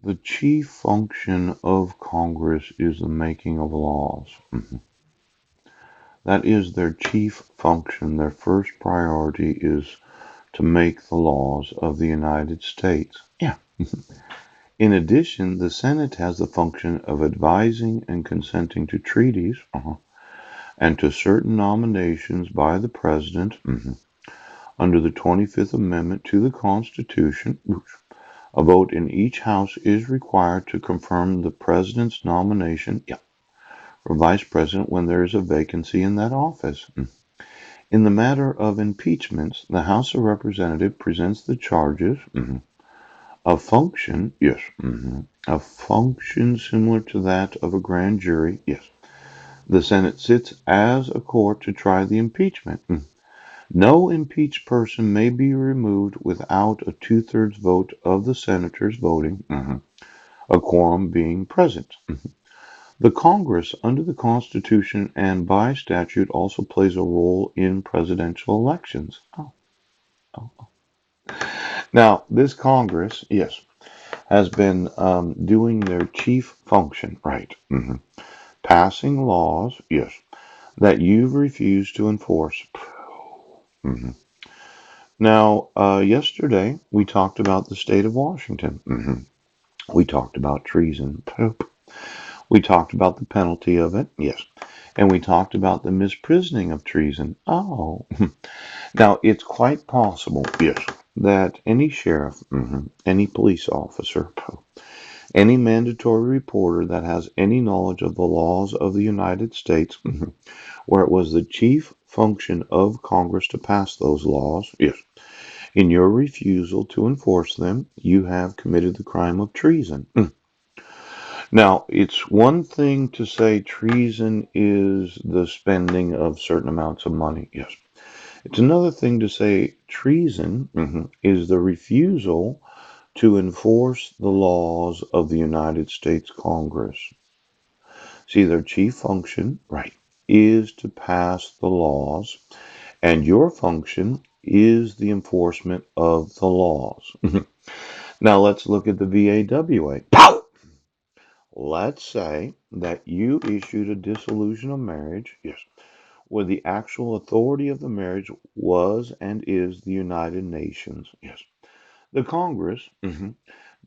The chief function of Congress is the making of laws. That is their chief function. Their first priority is to make the laws of the United States. Yeah. In addition, the Senate has the function of advising and consenting to treaties and to certain nominations by the President under the 25th Amendment to the Constitution. A vote in each House is required to confirm the President's nomination for Vice President when there is a vacancy in that office. In the matter of impeachments, the House of Representatives presents the charges. A function, yes. A function similar to that of a grand jury, yes. The Senate sits as a court to try the impeachment. No impeached person may be removed without a two-thirds vote of the senators voting, a quorum being present. The Congress, under the Constitution and by statute, also plays a role in presidential elections. Oh. Now, this Congress, yes, has been doing their chief function, right? Passing laws, yes, that you've refused to enforce. hmm Now, yesterday we talked about the state of Washington. We talked about treason. Poop. We talked about the penalty of it, yes. And we talked about the misprisioning of treason. Oh. Now, it's quite possible, yes, that any sheriff, any police officer, any mandatory reporter that has any knowledge of the laws of the United States, where it was the chief function of Congress to pass those laws, yes, in your refusal to enforce them, you have committed the crime of treason. Now, it's one thing to say treason is the spending of certain amounts of money, yes. It's another thing to say treason is the refusal to enforce the laws of the United States Congress. See, their chief function, right, is to pass the laws, and your function is the enforcement of the laws. Now, let's look at the VAWA. Pow! Let's say that you issued a dissolution of marriage, yes, where the actual authority of the marriage was and is the United Nations, yes. The Congress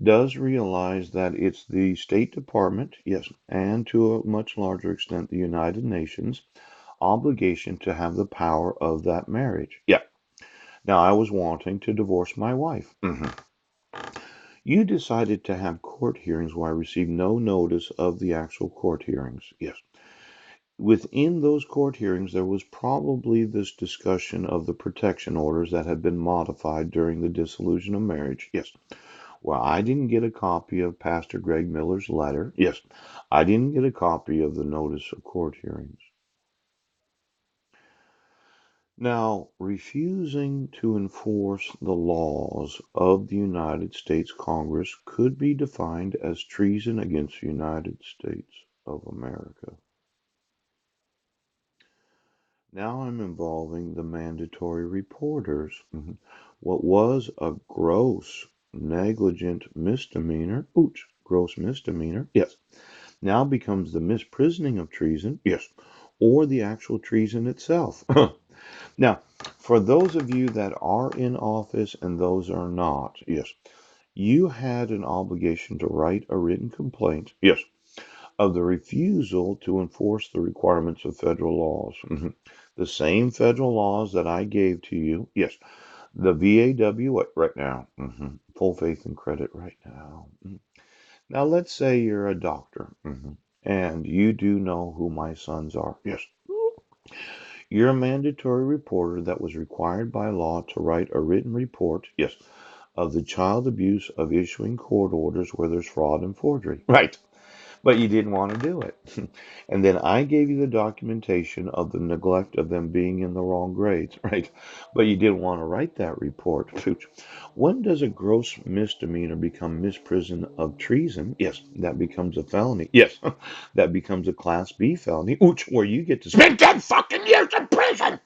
does realize that it's the State Department, yes, and to a much larger extent the United Nations obligation to have the power of that marriage. Yeah. Now, I was wanting to divorce my wife. You decided to have court hearings where I received no notice of the actual court hearings. Yes. Within those court hearings, there was probably this discussion of the protection orders that had been modified during the dissolution of marriage. Yes. Well, I didn't get a copy of Pastor Greg Miller's letter. Yes. I didn't get a copy of the notice of court hearings. Now, refusing to enforce the laws of the United States Congress could be defined as treason against the United States of America. Now I'm involving the mandatory reporters. What was a gross negligent misdemeanor, gross misdemeanor, yes, now becomes the misprisioning of treason, yes, or the actual treason itself. Now, for those of you that are in office and those are not, yes, you had an obligation to write a written complaint, yes, of the refusal to enforce the requirements of federal laws. The same federal laws that I gave to you, yes, the VAW right now, full faith and credit right now. Now, let's say you're a doctor and you do know who my sons are, yes. You're a mandatory reporter that was required by law to write a written report, yes, of the child abuse of issuing court orders where there's fraud and forgery. Right. But you didn't want to do it. And then I gave you the documentation of the neglect of them being in the wrong grades, right? But you didn't want to write that report. When does a gross misdemeanor become misprison of treason? Yes, that becomes a felony. Yes, that becomes a Class B felony, where you get to spend 10 fucking years in prison.